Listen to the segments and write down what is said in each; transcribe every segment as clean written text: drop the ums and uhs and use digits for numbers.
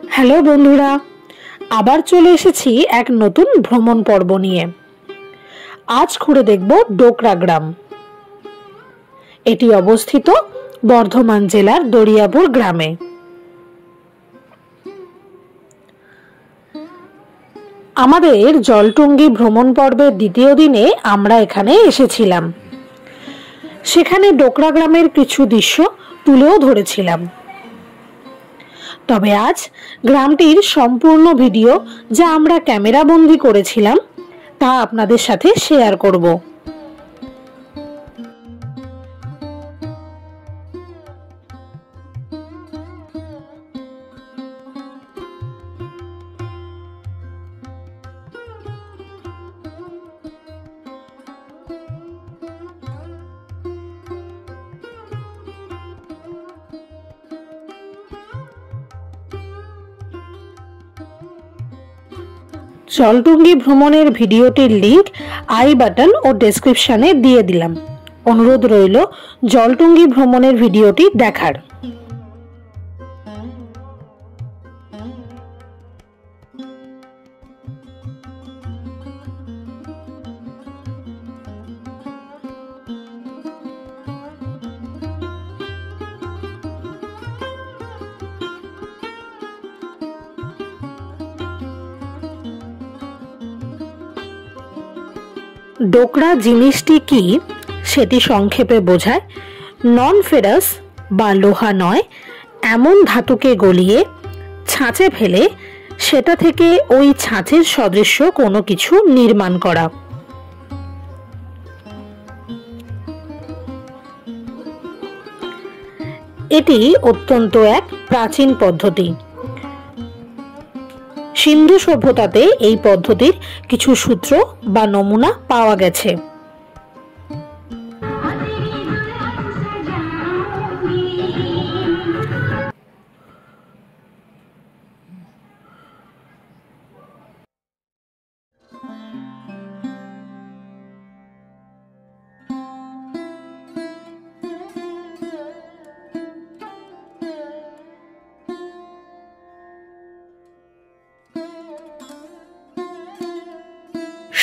Hello বন্ধুরা, আবার চলে এসেছি এক নতুন ভ্রমণ পর্ব নিয়ে। আজ ঘুরে দেখব ডোকরা গ্রাম। এটি অবস্থিত বর্ধমান জেলার দরিয়াপুর গ্রামে। আমাদের জলটুঙ্গি ভ্রমণ পর্বের দ্বিতীয় দিনে আমরা এখানে এসেছিলাম। সেখানে ডোকরা গ্রামের কিছু দৃশ্য তুলেও ধরেছিলাম। তবে আজ গ্রামটির সম্পূর্ণ ভিডিও যা আমরা ক্যামেরাবন্দি করেছিলাম তা আপনাদের সাথে শেয়ার করব। জলটুঙ্গি ভ্রমণের ভিডিওটির লিংক আই বাটন ও ডেসক্রিপশনে দিয়ে দিলাম। অনুরোধ রইল জলটুঙ্গি ভ্রমণের ভিডিওটি দেখার। ডোকরা জিনিসটি কি সেটি সংক্ষেপে বোঝায় নন ফেরাস বা লোহা নয় এমন ধাতুকে গলিয়ে ছাঁচে ফেলে সেটা থেকে ওই ছাঁচের সদৃশ্য কোনো কিছু নির্মাণ করা। এটি অত্যন্ত এক প্রাচীন পদ্ধতি। সিন্ধু সভ্যতাতে এই পদ্ধতির কিছু সূত্র বা নমুনা পাওয়া গেছে।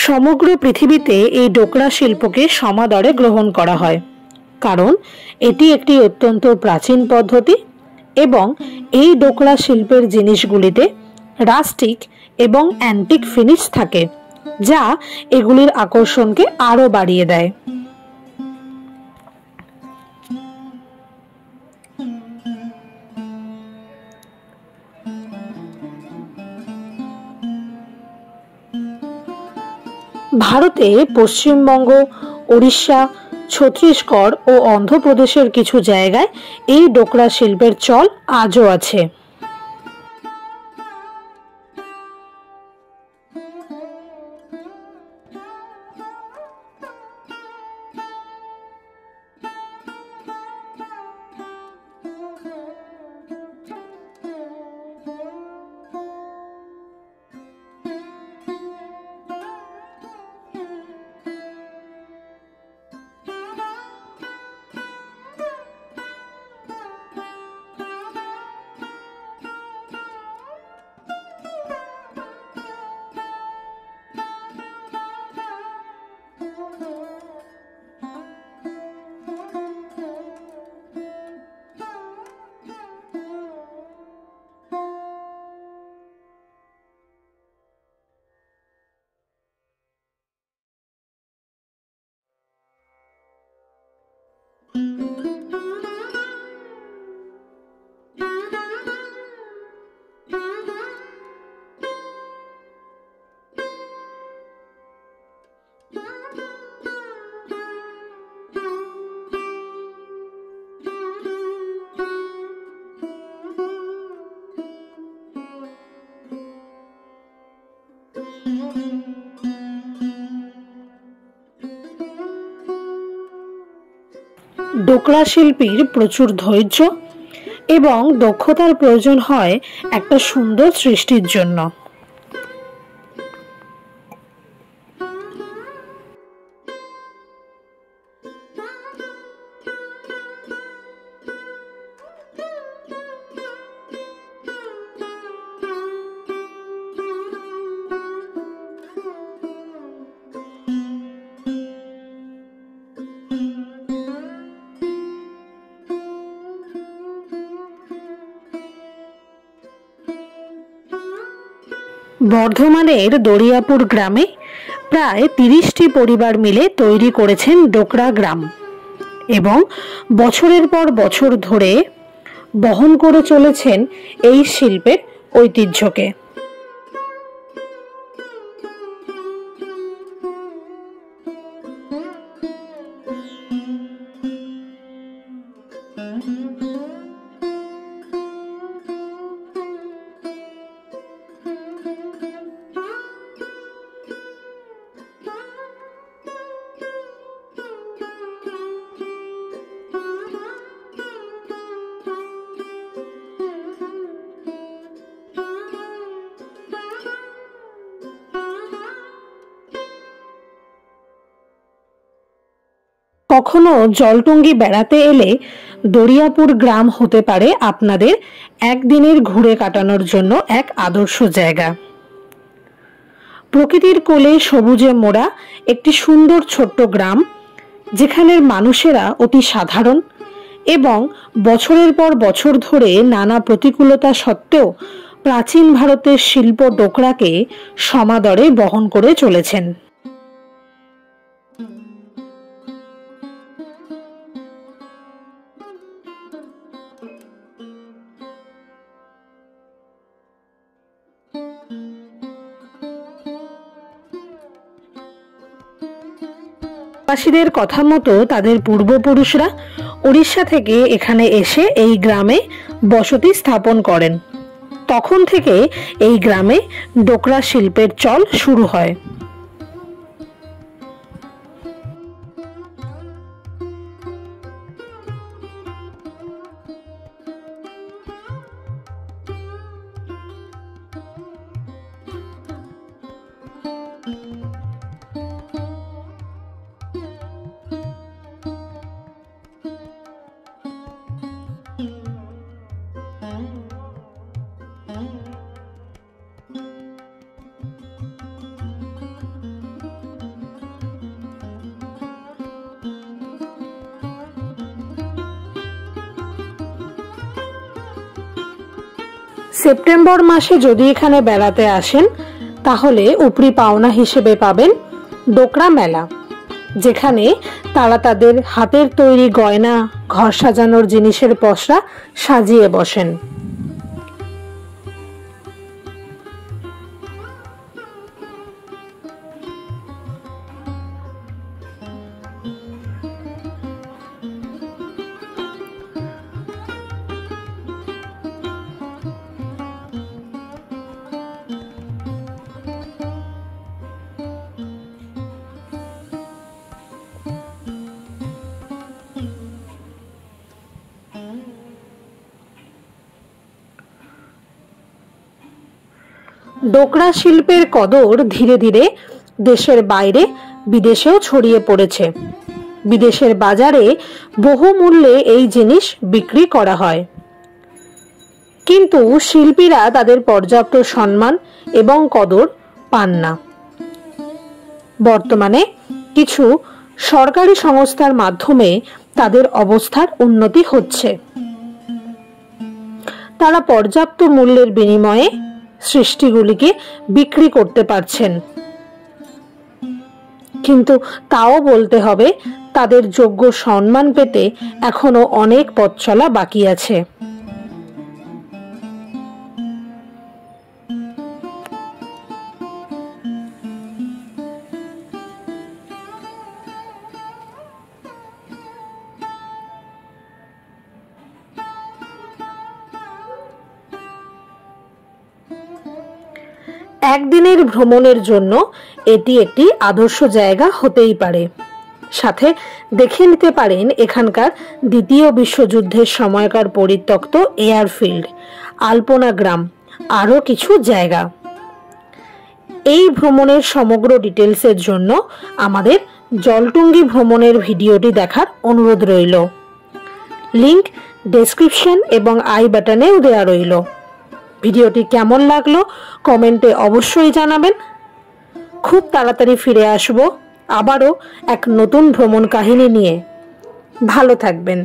সমগ্র পৃথিবীতে এই ডোকরা শিল্পকে সমাদরে গ্রহণ করা হয়, কারণ এটি একটি অত্যন্ত প্রাচীন পদ্ধতি এবং এই ডোকরা শিল্পের জিনিসগুলিতে রাস্টিক এবং অ্যান্টিক ফিনিশ থাকে, যা এগুলির আকর্ষণকে আরো বাড়িয়ে দেয়। ভারতে পশ্চিমবঙ্গ, ওড়িশা, ছত্তিশগড় ও অন্ধ্রপ্রদেশের কিছু জায়গায় এই ডোকরা শিল্পের চল আজও আছে। ডোকরা শিল্পীর প্রচুর ধৈর্য এবং দক্ষতার প্রয়োজন হয় একটা সুন্দর সৃষ্টির জন্য। বর্ধমানের দরিয়াপুর গ্রামে প্রায় 30টি পরিবার মিলে তৈরি করেছেন ডোকরা গ্রাম এবং বছরের পর বছর ধরে বহন করে চলেছেন এই শিল্পের ঐতিহ্যকে। কখনো জলটুঙ্গি বেড়াতে এলে দরিয়াপুর গ্রাম হতে পারে আপনাদের একদিনের ঘুরে কাটানোর জন্য এক আদর্শ জায়গা। প্রকৃতির কোলে সবুজে মোড়া একটি সুন্দর ছোট্ট গ্রাম, যেখানের মানুষেরা অতি সাধারণ এবং বছরের পর বছর ধরে নানা প্রতিকূলতা সত্ত্বেও প্রাচীন ভারতের শিল্প ডোকরাকে সমাদরে বহন করে চলেছেন। বাসীদের কথা মতো তাদের পূর্বপুরুষরা উড়িষ্যা থেকে এখানে এসে এই গ্রামে বসতি স্থাপন করেন। তখন থেকে এই গ্রামে ডোকরা শিল্পের চল শুরু হয়। সেপ্টেম্বর মাসে যদি এখানে বেড়াতে আসেন তাহলে উপরি পাওনা হিসেবে পাবেন ডোকরা মেলা, যেখানে তারা তাদের হাতের তৈরি গয়না, ঘর সাজানোর জিনিসের পসরা সাজিয়ে বসেন। ডোকরা শিল্পের কদর ধীরে ধীরে দেশের বাইরে বিদেশেও ছড়িয়ে পড়েছে। বিদেশের বাজারে বহু মূল্যে এই জিনিস বিক্রি করা হয়, কিন্তু শিল্পীরা তাদের পর্যাপ্ত সম্মান এবং কদর পান না। বর্তমানে কিছু সরকারি সংস্থার মাধ্যমে তাদের অবস্থার উন্নতি হচ্ছে। তারা পর্যাপ্ত মূল্যের বিনিময়ে সৃষ্টিগুলিকে বিক্রি করতে পারছেন, কিন্তু তাও বলতে হবে তাদের যোগ্য সম্মান পেতে এখনো অনেক পথ চলা বাকি আছে। একদিনের ভ্রমণের জন্য এটি একটি আদর্শ জায়গা হতেই পারে। সাথে দেখে নিতে পারেন এখানকার দ্বিতীয় বিশ্বযুদ্ধের সময়কার পরিত্যক্ত এয়ারফিল্ড, আলপনা গ্রাম, আরও কিছু জায়গা। এই ভ্রমণের সমগ্র ডিটেলসের জন্য আমাদের জলটুঙ্গি ভ্রমণের ভিডিওটি দেখার অনুরোধ রইল। লিংক ডেসক্রিপশন এবং আই বাটনেও দেওয়া রইল। ভিডিওটি কেমন লাগলো কমেন্টে অবশ্যই জানাবেন। খুব তাড়াতাড়ি ফিরে আসব আবারও এক নতুন ভ্রমণ কাহিনী নিয়ে। ভালো থাকবেন।